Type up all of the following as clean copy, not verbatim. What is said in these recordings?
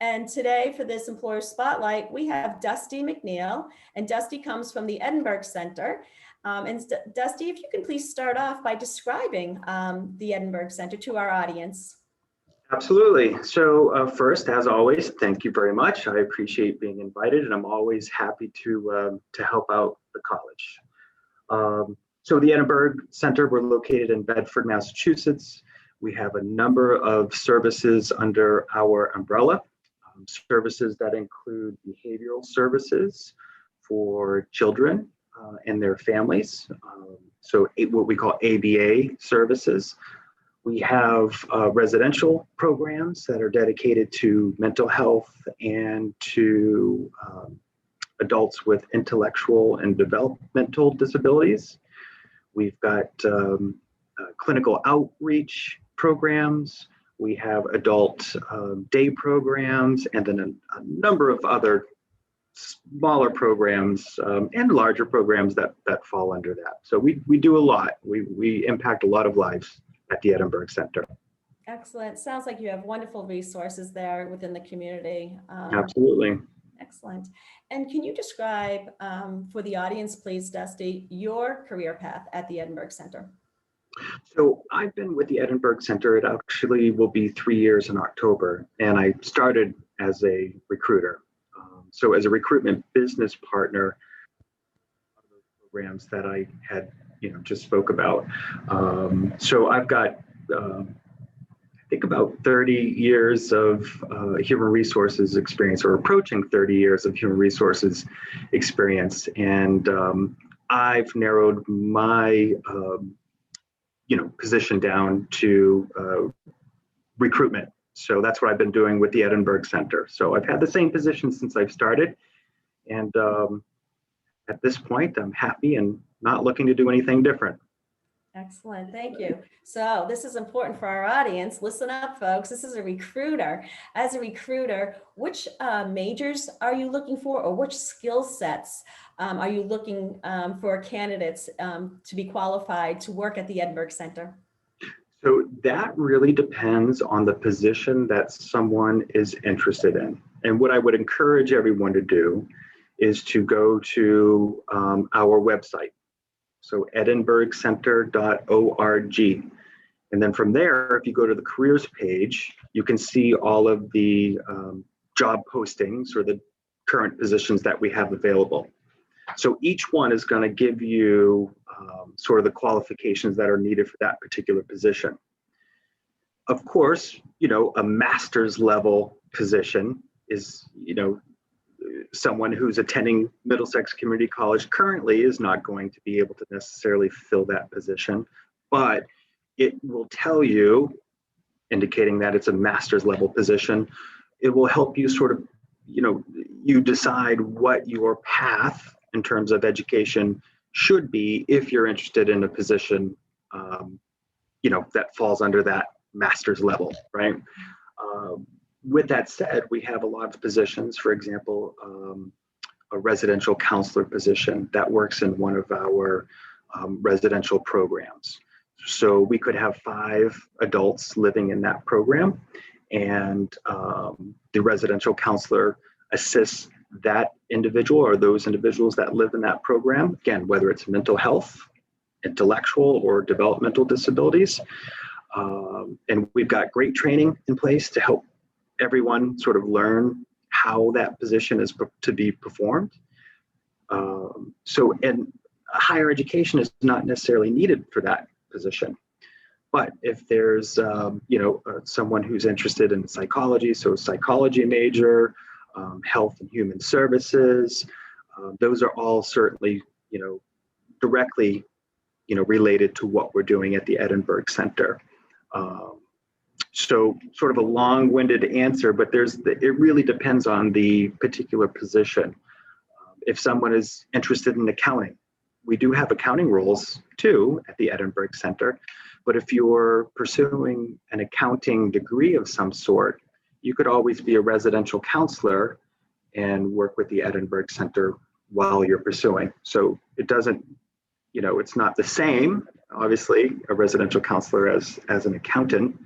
And today for this Employer Spotlight, we have Dusty McNeil, and Dusty comes from the Edinburg Center. Dusty, if you can please start off by describing the Edinburg Center to our audience. Absolutely. So first, as always, thank you very much. I appreciate being invited, and I'm always happy to help out the college. So the Edinburg Center, we're located in Bedford, Massachusetts. We have a number of services under our umbrella, services that include behavioral services for children and their families. So what we call ABA services. We have residential programs that are dedicated to mental health and to adults with intellectual and developmental disabilities. We've got clinical outreach programs. We have adult day programs, and then a number of other smaller programs and larger programs that fall under that. So we do a lot. We impact a lot of lives at the Edinburg Center. Excellent. Sounds like you have wonderful resources there within the community. Absolutely. Excellent. And can you describe for the audience, please, Dusty, your career path at the Edinburg Center? So I've been with the Edinburg Center. It actually will be 3 years in October, and I started as a recruiter. So as a recruitment business partner, programs that I had just spoke about. So I've got, I think about 30 years of human resources experience, or approaching 30 years of human resources experience. And I've narrowed my, position down to recruitment. So that's what I've been doing with the Edinburg Center. So I've had the same position since I've started. And at this point, I'm happy and not looking to do anything different. Excellent. Thank you. So this is important for our audience. Listen up, folks. This is a recruiter. As a recruiter, which majors are you looking for, or which skill sets are you looking for candidates to be qualified to work at the Edinburg Center? So that really depends on the position that someone is interested in. And what I would encourage everyone to do is to go to our website. So edinburgcenter.org. And then from there, if you go to the careers page, you can see all of the job postings or the current positions that we have available. So each one is going to give you sort of the qualifications that are needed for that particular position. Of course, a master's level position is, someone who's attending Middlesex Community College currently is not going to be able to necessarily fill that position, but it will tell you, indicating that it's a master's level position. It will help you sort of, you decide what your path in terms of education should be if you're interested in a position, that falls under that master's level, right? With that said, we have a lot of positions, for example, a residential counselor position that works in one of our residential programs. So we could have 5 adults living in that program, and the residential counselor assists that individual or those individuals that live in that program, again, whether it's mental health, intellectual, or developmental disabilities. And we've got great training in place to help everyone sort of learn how that position is to be performed. And higher education is not necessarily needed for that position. But if there's, someone who's interested in psychology, so psychology major, health and human services, those are all certainly, directly, related to what we're doing at the Edinburg Center. So sort of a long-winded answer, but it really depends on the particular position. If someone is interested in accounting, we do have accounting roles too at the Edinburg Center, but if you're pursuing an accounting degree of some sort, you could always be a residential counselor and work with the Edinburg Center while you're pursuing. So it doesn't, it's not the same, obviously, a residential counselor as an accountant,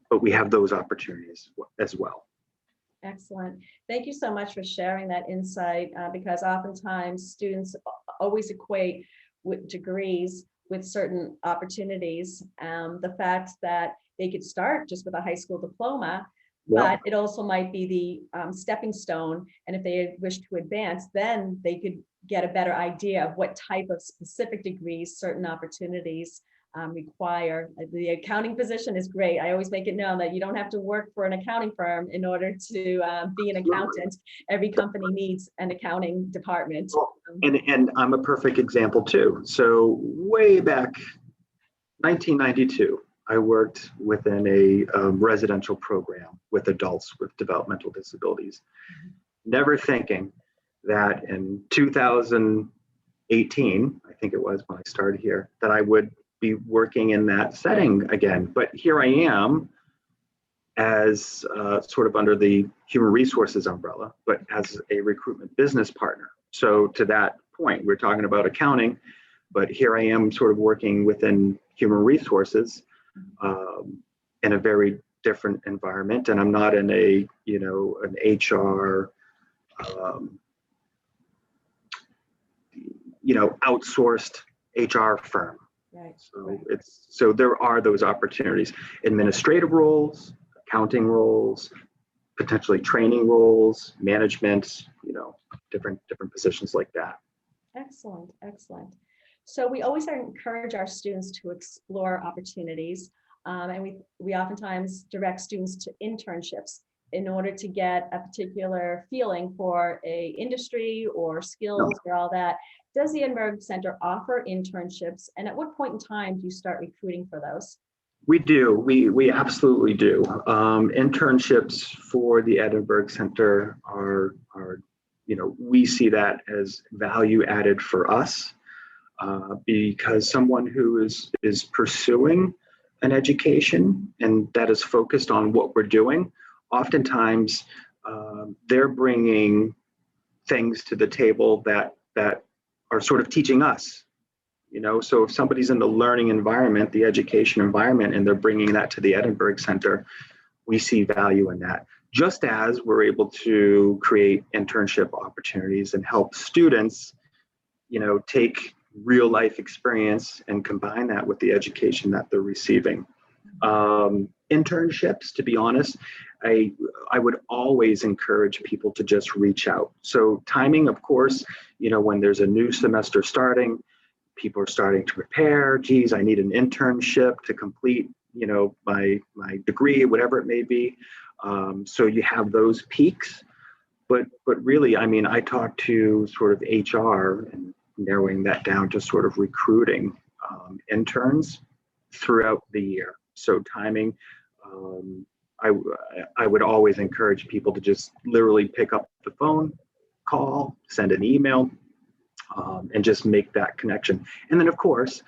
but we have those opportunities as well. Excellent. Thank you so much for sharing that insight, because oftentimes students always equate with degrees with certain opportunities. The fact that they could start just with a high school diploma, Yeah. but it also might be the stepping stone. And if they wish to advance, then they could get a better idea of what type of specific degrees certain opportunities require. The accounting position is great. I always make it known that you don't have to work for an accounting firm in order to be an accountant. Every company needs an accounting department. And I'm a perfect example too. So way back 1992, I worked within a residential program with adults with developmental disabilities, never thinking that in 2018, I think it was when I started here, that I would be working in that setting again. But here I am as sort of under the human resources umbrella, but as a recruitment business partner. So to that point, we're talking about accounting, but here I am sort of working within human resources in a very different environment. And I'm not in a, an HR, outsourced HR firm. Right. So there are those opportunities, administrative roles, accounting roles, potentially training roles, management, different positions like that. Excellent, excellent. So we always encourage our students to explore opportunities, and we oftentimes direct students to internships in order to get a particular feeling for a industry or skills or all that. Does the Edinburg Center offer internships, and at what point in time do you start recruiting for those? We do. We absolutely do. Internships for the Edinburg Center are we see that as value added for us, because someone who is pursuing an education and that is focused on what we're doing, oftentimes they're bringing things to the table that are sort of teaching us. So if somebody's in the learning environment, the education environment, and they're bringing that to the Edinburg Center, we see value in that. Just as we're able to create internship opportunities and help students, take real life experience and combine that with the education that they're receiving. Internships, to be honest, I would always encourage people to just reach out. So timing, of course, when there's a new semester starting, people are starting to prepare. Geez, I need an internship to complete, my degree, whatever it may be. So you have those peaks, but really, I talk to sort of HR and narrowing that down to sort of recruiting interns throughout the year. So timing, I would always encourage people to just literally pick up the phone, call, send an email, and just make that connection. And then, of course,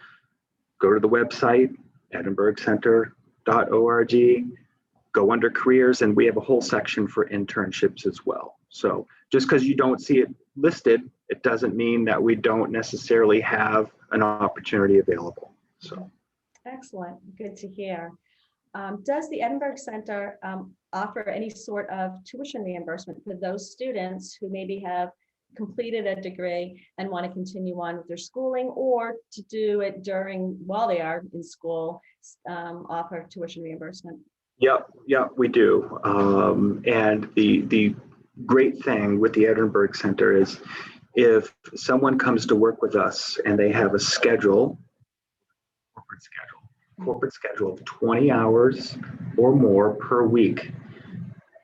go to the website, edinburgcenter.org, go under careers, and we have a whole section for internships as well. So just because you don't see it listed, it doesn't mean that we don't necessarily have an opportunity available. So excellent, good to hear. Does the Edinburg Center offer any sort of tuition reimbursement for those students who maybe have completed a degree and want to continue on with their schooling, or to do it while they are in school, offer tuition reimbursement? Yep, we do. And the great thing with the Edinburg Center is if someone comes to work with us and they have a corporate schedule of 20 hours or more per week,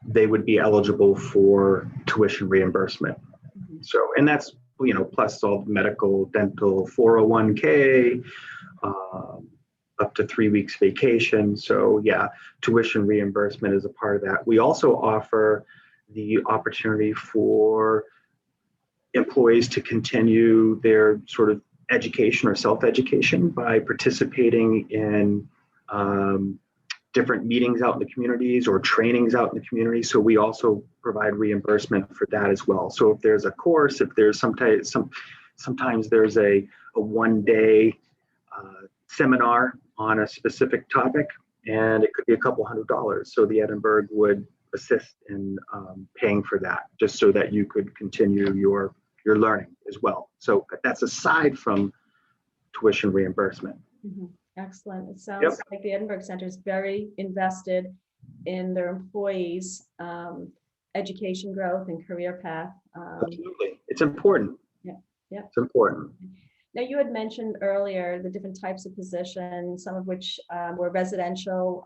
they would be eligible for tuition reimbursement. So, and that's, plus all the medical, dental, 401k, up to 3 weeks vacation. So yeah, tuition reimbursement is a part of that. We also offer the opportunity for employees to continue their sort of education or self-education by participating in different meetings out in the communities or trainings out in the community. So we also provide reimbursement for that as well. So if there's a course, if there's sometimes there's a one-day seminar on a specific topic, and it could be a couple $100. So the Edinburg would assist in paying for that, just so that you could continue your learning as well. So that's aside from tuition reimbursement. Mhm. Excellent. It Yep. sounds like the Edinburg Center is very invested in their employees' education growth and career path. Absolutely. It's important. Yeah. Yeah. It's important. Now, you had mentioned earlier the different types of positions, some of which were residential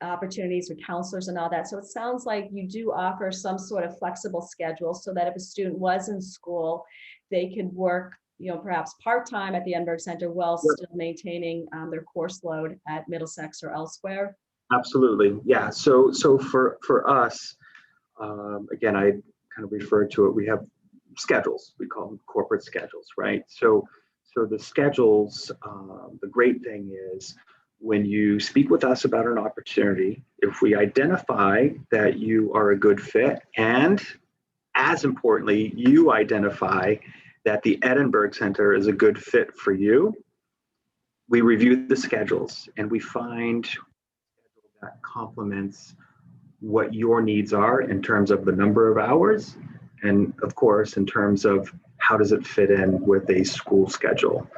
opportunities with counselors and all that. So it sounds like you do offer some sort of flexible schedule so that if a student was in school, they could work, perhaps part-time at the Edinburg Center while still maintaining their course load at Middlesex or elsewhere. Absolutely. Yeah. So for us, again, I kind of referred to it. We have schedules. We call them corporate schedules, right? So the schedules, the great thing is when you speak with us about an opportunity, if we identify that you are a good fit, and as importantly, you identify that the Edinburg Center is a good fit for you, we review the schedules and we find that complements what your needs are in terms of the number of hours, and of course in terms of how does it fit in with a school schedule.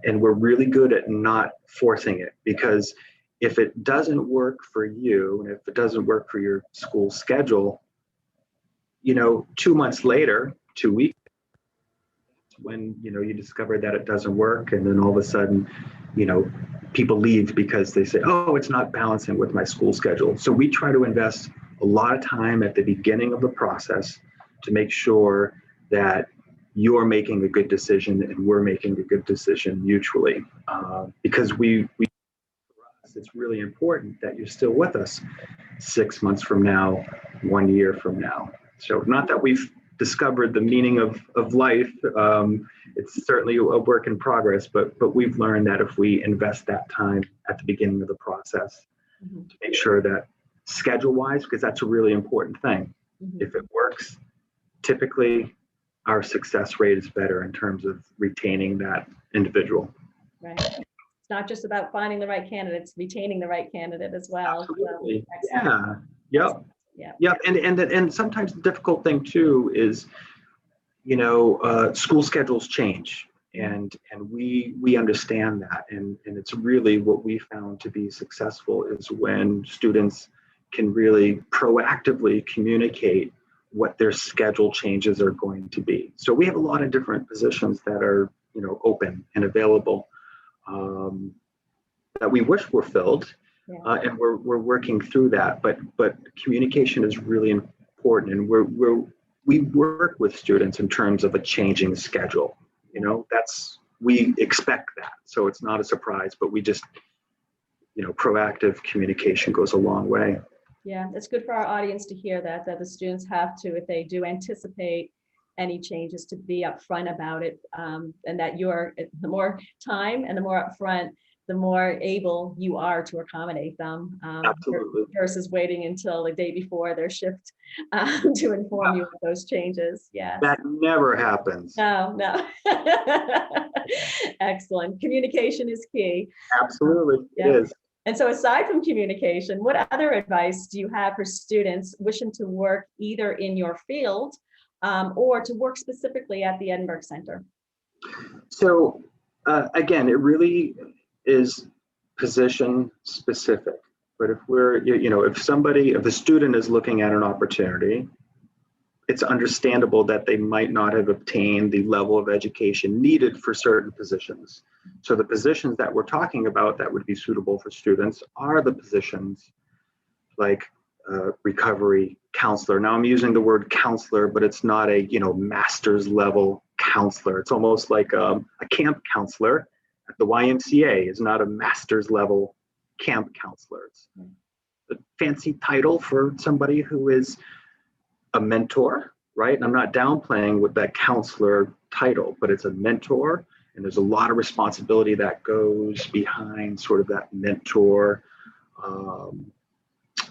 And we're really good at not forcing it, because if it doesn't work for you and if it doesn't work for your school schedule, 2 months later, 2 weeks, when you discover that it doesn't work, and then all of a sudden people leave because they say, oh, it's not balancing with my school schedule. So we try to invest a lot of time at the beginning of the process to make sure that you're making a good decision and we're making a good decision mutually, because for us, it's really important that you're still with us 6 months from now, 1 year from now. So not that we've discovered the meaning of life. It's certainly a work in progress, but we've learned that if we invest that time at the beginning of the process to make sure that schedule-wise, because that's a really important thing. If it works, typically our success rate is better in terms of retaining that individual. Right. It's not just about finding the right candidate, it's retaining the right candidate as well. Absolutely. So, Yeah. Yep. Yeah. Yep. And sometimes the difficult thing too is, school schedules change, and we understand that, and it's really what we found to be successful is when students can really proactively communicate what their schedule changes are going to be. So we have a lot of different positions that are open and available, that we wish were filled. Yeah. And we're working through that, but communication is really important, and we work with students in terms of a changing schedule. We expect that, so it's not a surprise, but we just proactive communication goes a long way. Yeah, it's good for our audience to hear that the students have to, if they do anticipate any changes, to be upfront about it, and that the more time and the more upfront, the more able you are to accommodate them, Absolutely. versus waiting until the day before their shift to inform you of those changes. Yeah. That never happens. No. Excellent. Communication is key. Absolutely, Yeah. it is. And so aside from communication, what other advice do you have for students wishing to work either in your field or to work specifically at the Edinburg Center? So again, it really is position specific. But if if a student is looking at an opportunity, it's understandable that they might not have obtained the level of education needed for certain positions. So the positions that we're talking about that would be suitable for students are the positions like recovery counselor. Now I'm using the word counselor, but it's not a master's level counselor. It's almost like a camp counselor at the YMCA is not a master's level camp counselor. It's a fancy title for somebody who is a mentor, right? And I'm not downplaying with that counselor title, but it's a mentor, and there's a lot of responsibility that goes behind sort of that mentor,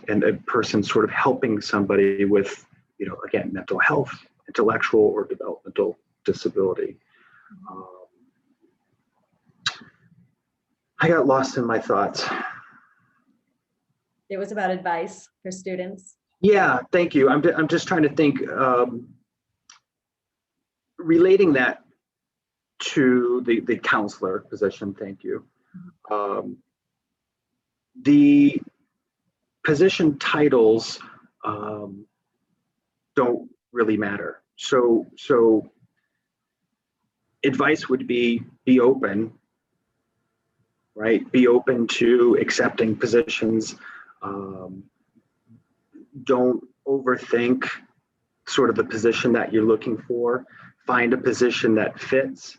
and a person sort of helping somebody with, again, mental health, intellectual or developmental disability. I got lost in my thoughts. It was about advice for students. Yeah, thank you. I'm just trying to think, relating that to the counselor position. Thank you. The position titles don't really matter. So advice would be open, right? Be open to accepting positions. Don't overthink sort of the position that you're looking for. Find a position that fits.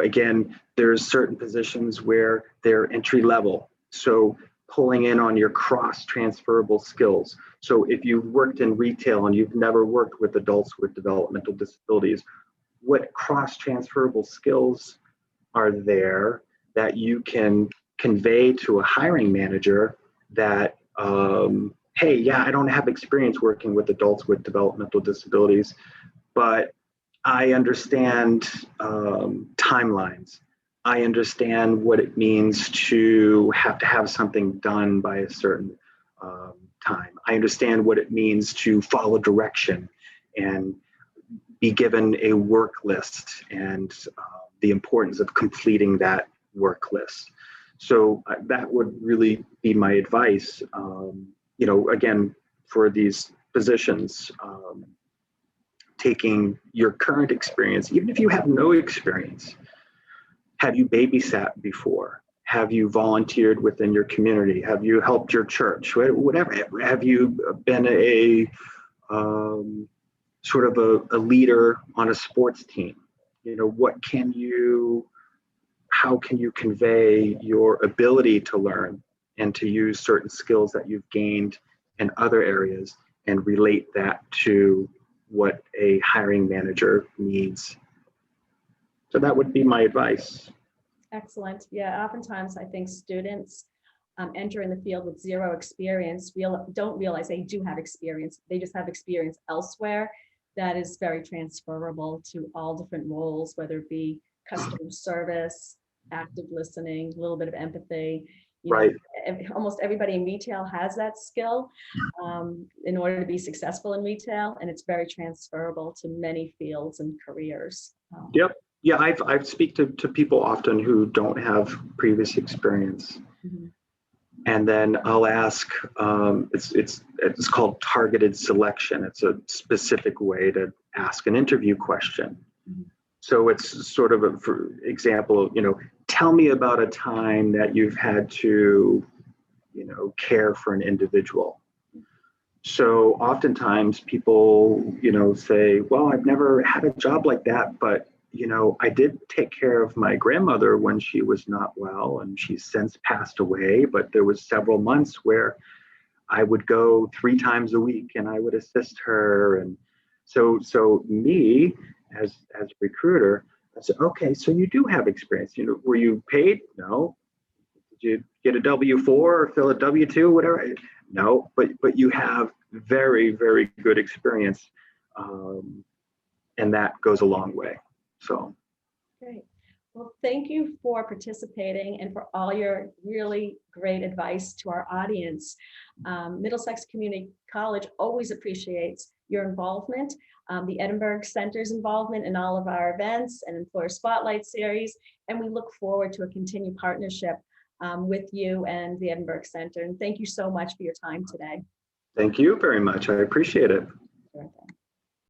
Again, there's certain positions where they're entry level. So pulling in on your cross transferable skills. So if you've worked in retail and you've never worked with adults with developmental disabilities, what cross transferable skills are there that you can convey to a hiring manager that, hey, yeah, I don't have experience working with adults with developmental disabilities, but I understand timelines. I understand what it means to have something done by a certain time. I understand what it means to follow direction and be given a work list and the importance of completing that work list. So that would really be my advice, again, for these positions. Taking your current experience, even if you have no experience. Have you babysat before? Have you volunteered within your community? Have you helped your church? Whatever. Have you been a sort of a leader on a sports team? How can you convey your ability to learn and to use certain skills that you've gained in other areas and relate that to what a hiring manager needs? So that would be my advice. Excellent. Yeah, oftentimes I think students enter in the field with zero experience, don't realize they do have experience. They just have experience elsewhere that is very transferable to all different roles, whether it be customer service, active listening, a little bit of empathy. Right. Almost everybody in retail has that skill in order to be successful in retail, and it's very transferable to many fields and careers. Yep. Yeah, I speak to people often who don't have previous experience. Mm-hmm. And then I'll ask, it's called targeted selection. It's a specific way to ask an interview question. Mm-hmm. So it's sort of for example, tell me about a time that you've had to, care for an individual. So oftentimes people, say, well, I've never had a job like that, but I did take care of my grandmother when she was not well, and she's since passed away, but there was several months where I would go 3 times a week and I would assist her. And so me as a recruiter, I said, okay, so you do have experience. Were you paid? No. Did you get a W-4 or fill a W-2, whatever? No, but you have very, very good experience. And that goes a long way. So. Great. Well, thank you for participating and for all your really great advice to our audience. Middlesex Community College always appreciates your involvement, the Edinburg Center's involvement in all of our events and Employer Spotlight series, and we look forward to a continued partnership with you and the Edinburg Center. And thank you so much for your time today. Thank you very much. I appreciate it.